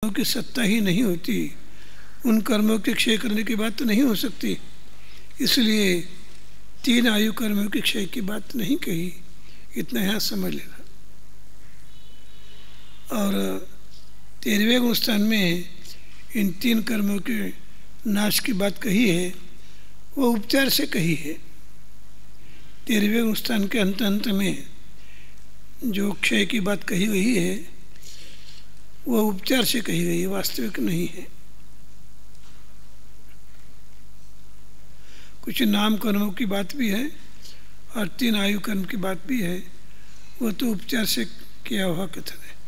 की सत्ता ही नहीं होती, उन कर्मों के क्षय करने की बात तो नहीं हो सकती। इसलिए 3 आयु कर्मों के क्षय की बात नहीं कही, इतना यहाँ समझ लेना। और 13वें गुणस्थान में इन 3 कर्मों के नाश की बात कही है, वो उपचार से कही है। 13वें गुणस्थान के अंत में जो क्षय की बात कही गई है वो उपचार से कही गई है, वास्तविक नहीं है। कुछ नाम कर्मों की बात भी है और 3 आयु कर्म की बात भी है, वो तो उपचार से किया हुआ कथन है।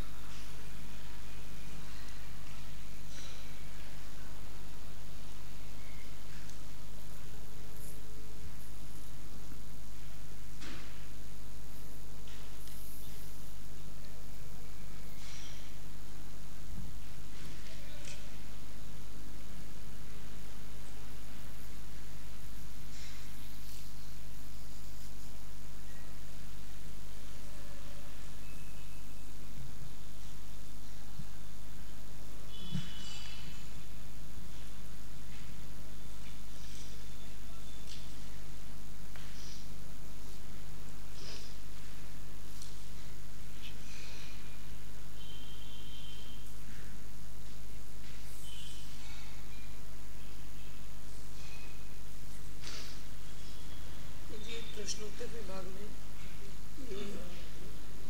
प्रश्नोत्तर विभाग में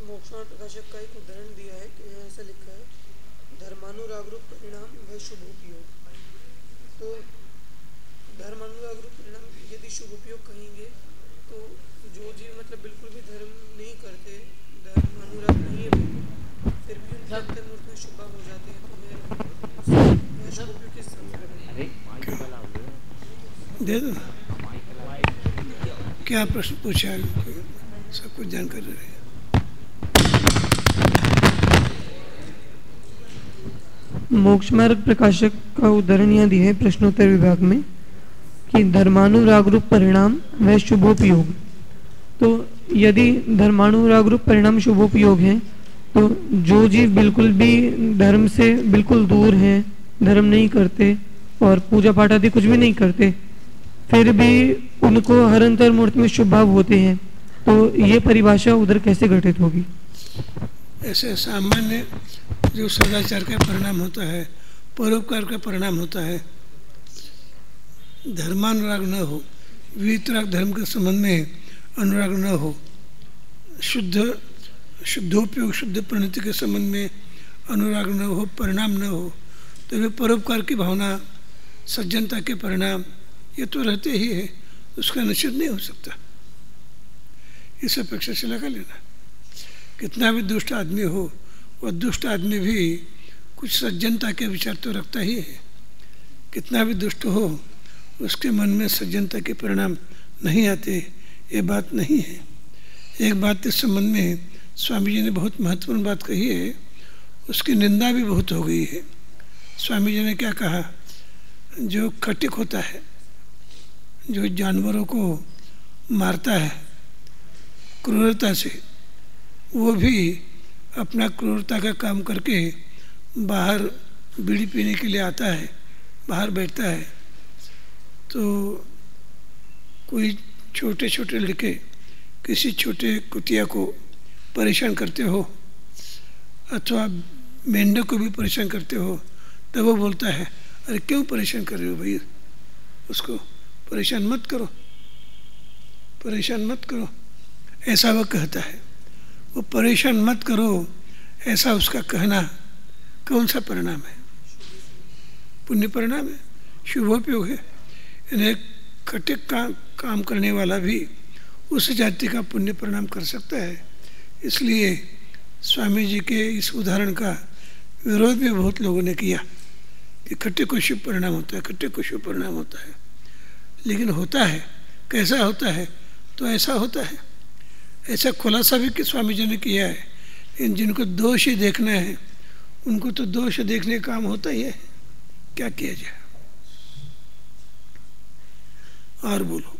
मोक्षमार्ग प्रकाशक का एक उदाहरण दिया है कि यहाँ ऐसा लिखा है, धर्मानुराग रूप परिणाम व शुभोपयोग। तो धर्मानुराग रूप परिणाम यदि शुभोपयोग कहेंगे तो जो जीव मतलब बिल्कुल भी धर्म नहीं करते, धर्मानुराग नहीं है बिल्कुल, फिर भी उनके अंतर्मुख में शुभ हो जाते हैं, तो वह शुभोपयोग किस दे दो। क्या प्रश्न पूछा है, सब कुछ जानकारी रहे। मोक्ष मार्ग प्रकाशक का उदाहरण यहाँ दिया है प्रश्नोत्तर विभाग में कि धर्मानुराग रूप परिणाम व शुभोपयोग। तो यदि धर्मानुराग रूप परिणाम शुभोपयोग है तो जो जीव बिल्कुल भी धर्म से बिल्कुल दूर हैं, धर्म नहीं करते और पूजा पाठ आदि कुछ भी नहीं करते, फिर भी उनको हर अंतर्मूर्त में शुभ भाव होते हैं, तो ये परिभाषा उधर कैसे घटित होगी? ऐसे सामान्य जो सदाचार का परिणाम होता है, परोपकार का परिणाम होता है, धर्मानुराग न हो, वीतराग धर्म के संबंध में अनुराग न हो, शुद्धोपयोग शुद्ध प्रणति के संबंध में अनुराग न हो, परिणाम न हो, तो वे परोपकार की भावना, सज्जनता के परिणाम ये तो रहते ही है, उसका निषेध नहीं हो सकता। इस अपेक्षा से लगा लेना। कितना भी दुष्ट आदमी हो, वह दुष्ट आदमी भी कुछ सज्जनता के विचार तो रखता ही है। कितना भी दुष्ट हो, उसके मन में सज्जनता के परिणाम नहीं आते, ये बात नहीं है। एक बात इस संबंध में स्वामी जी ने बहुत महत्वपूर्ण बात कही है, उसकी निंदा भी बहुत हो गई है। स्वामी जी ने क्या कहा, जो खटिक होता है, जो जानवरों को मारता है क्रूरता से, वो भी अपना क्रूरता का काम करके बाहर बीड़ी पीने के लिए आता है, बाहर बैठता है। तो कोई छोटे छोटे लड़के किसी छोटे कुतिया को परेशान करते हो अथवा मेंढक को भी परेशान करते हो, तब वो बोलता है, अरे क्यों परेशान कर रहे हो भाई, उसको परेशान मत करो, परेशान मत करो, ऐसा वह कहता है। वो परेशान मत करो ऐसा उसका कहना कौन सा परिणाम है? पुण्य परिणाम है, शुभोपयोग है। इन्हें खटिक का काम करने वाला भी उस जाति का पुण्य परिणाम कर सकता है। इसलिए स्वामी जी के इस उदाहरण का विरोध भी बहुत लोगों ने किया कि खट्टे को शुभ परिणाम होता है, खट्टे को शुभ परिणाम होता है। लेकिन होता है, कैसा होता है? तो ऐसा होता है। ऐसा खुलासा भी कि स्वामी जी ने किया है। लेकिन जिनको दोष ही देखना है, उनको तो दोष देखने का काम होता ही है, क्या किया जाए। और बोलो।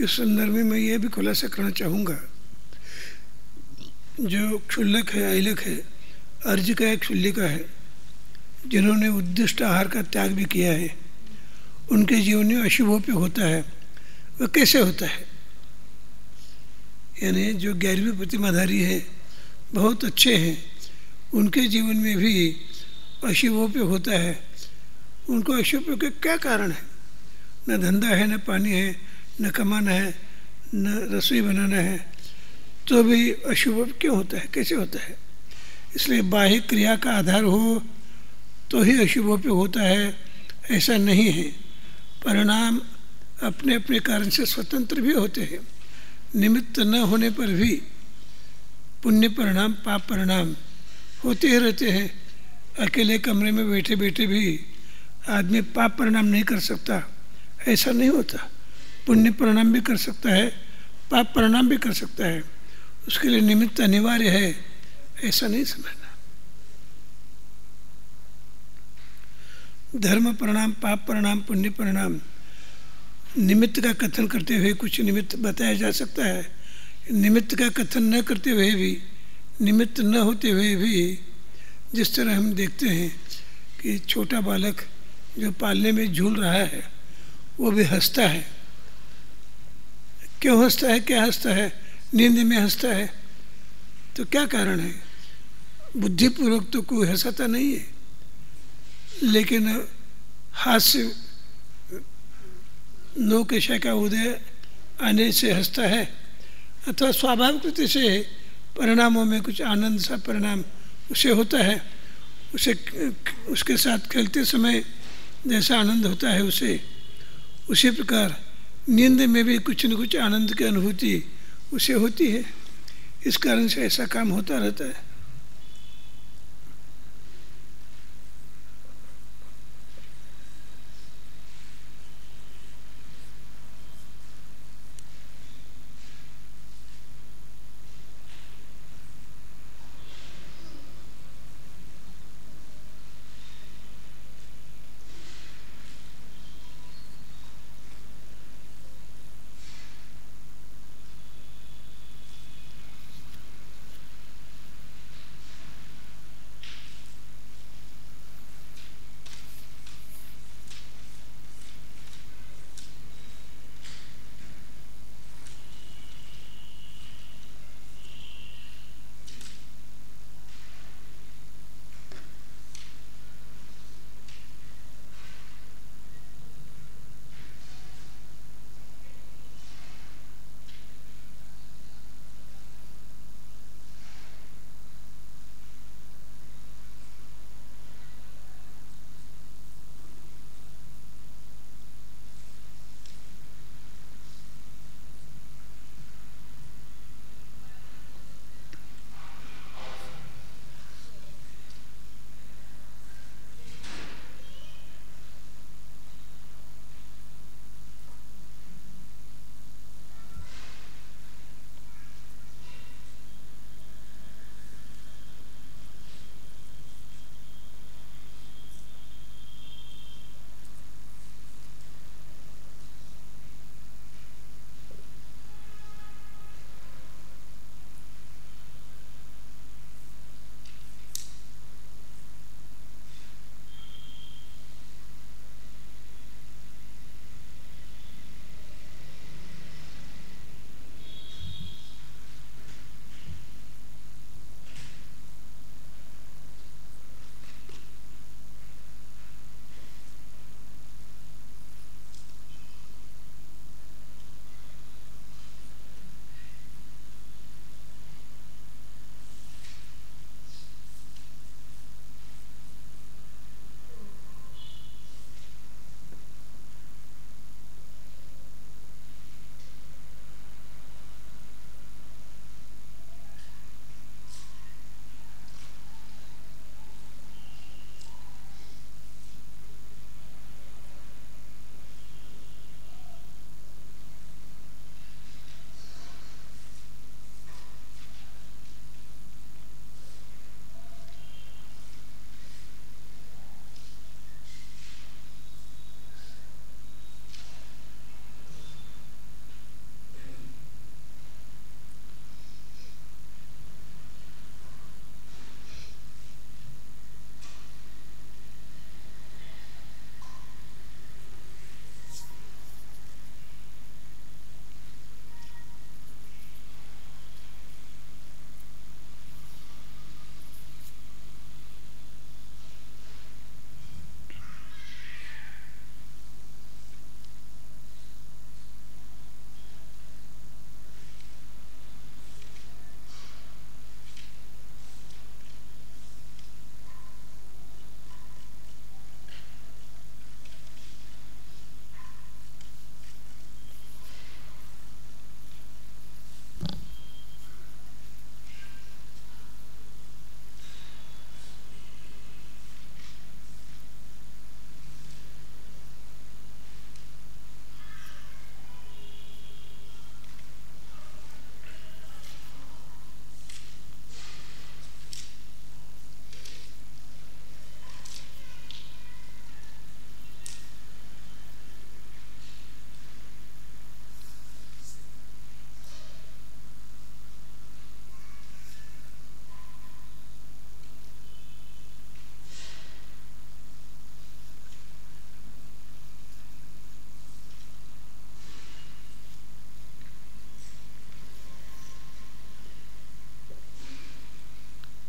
इस संदर्भ में मैं ये भी खुलासा करना चाहूँगा, जो क्षुल्लक है, ऐलक है, अर्ज का है, क्षुल्लिका है, जिन्होंने उद्दिष्ट आहार का त्याग भी किया है, उनके जीवन में अशुभोपयोग होता है। वह कैसे होता है? यानी जो 11वीं प्रतिमाधारी है, बहुत अच्छे हैं, उनके जीवन में भी अशुभोपयोग होता है। उनको अशुभोपयोग के क्या कारण है? न धंधा है, न पानी है, न कमाना है, न रसोई बनाना है, तो भी अशुभ क्यों होता है? कैसे होता है? इसलिए बाह्य क्रिया का आधार हो तो ही अशुभोपयोग होता है, ऐसा नहीं है। परिणाम अपने अपने कारण से स्वतंत्र भी होते हैं। निमित्त न होने पर भी पुण्य परिणाम, पाप परिणाम होते ही रहते हैं। अकेले कमरे में बैठे बैठे भी आदमी पाप परिणाम नहीं कर सकता, ऐसा नहीं होता। पुण्य परिणाम भी कर सकता है, पाप परिणाम भी कर सकता है। उसके लिए निमित्त अनिवार्य है, ऐसा नहीं समझना। धर्म परिणाम, पाप परिणाम, पुण्य परिणाम, निमित्त का कथन करते हुए कुछ निमित्त बताया जा सकता है। निमित्त का कथन न करते हुए भी, निमित्त न होते हुए भी, जिस तरह हम देखते हैं कि छोटा बालक जो पालने में झूल रहा है, वो भी हंसता है। क्यों हंसता है? क्या हंसता है? नींद में हंसता है। तो क्या कारण है? बुद्धिपूर्वक तो कोई हंसाता नहीं है, लेकिन हास्य नौकेशा का उदय आने से हंसता है, अथवा स्वाभाविक रूप से परिणामों में कुछ आनंद सा परिणाम उसे होता है। उसे उसके साथ खेलते समय जैसा आनंद होता है उसे, उसी प्रकार नींद में भी कुछ न कुछ आनंद की अनुभूति उसे होती है। इस कारण से ऐसा काम होता रहता है।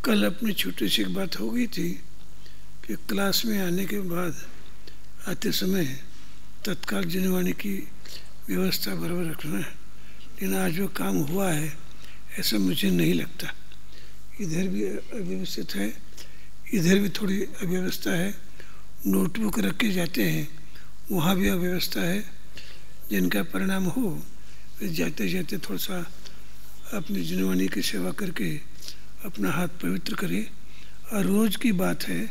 कल अपनी छोटी सी एक बात हो गई थी कि क्लास में आने के बाद आते समय तत्काल जनवाणी की व्यवस्था बराबर रखना है, लेकिन आज वो काम हुआ है ऐसा मुझे नहीं लगता। इधर भी अव्यवस्थित है, इधर भी थोड़ी अव्यवस्था है, नोटबुक रख के जाते हैं वहाँ भी अव्यवस्था है। जिनका परिणाम हो वे जाते जाते थोड़ा सा अपनी जनवाणी की सेवा करके अपना हाथ पवित्र करे। और रोज़ की बात है,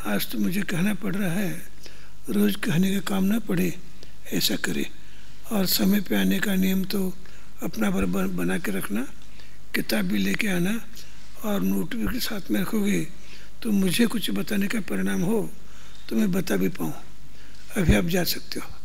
आज तो मुझे कहना पड़ रहा है, रोज़ कहने का काम ना पड़े ऐसा करे। और समय पे आने का नियम तो अपना बराबर बना के रखना, किताब भी लेके आना और नोट भी साथ में रखोगे तो मुझे कुछ बताने का परिणाम हो तो मैं बता भी पाऊँ। अभी आप जा सकते हो।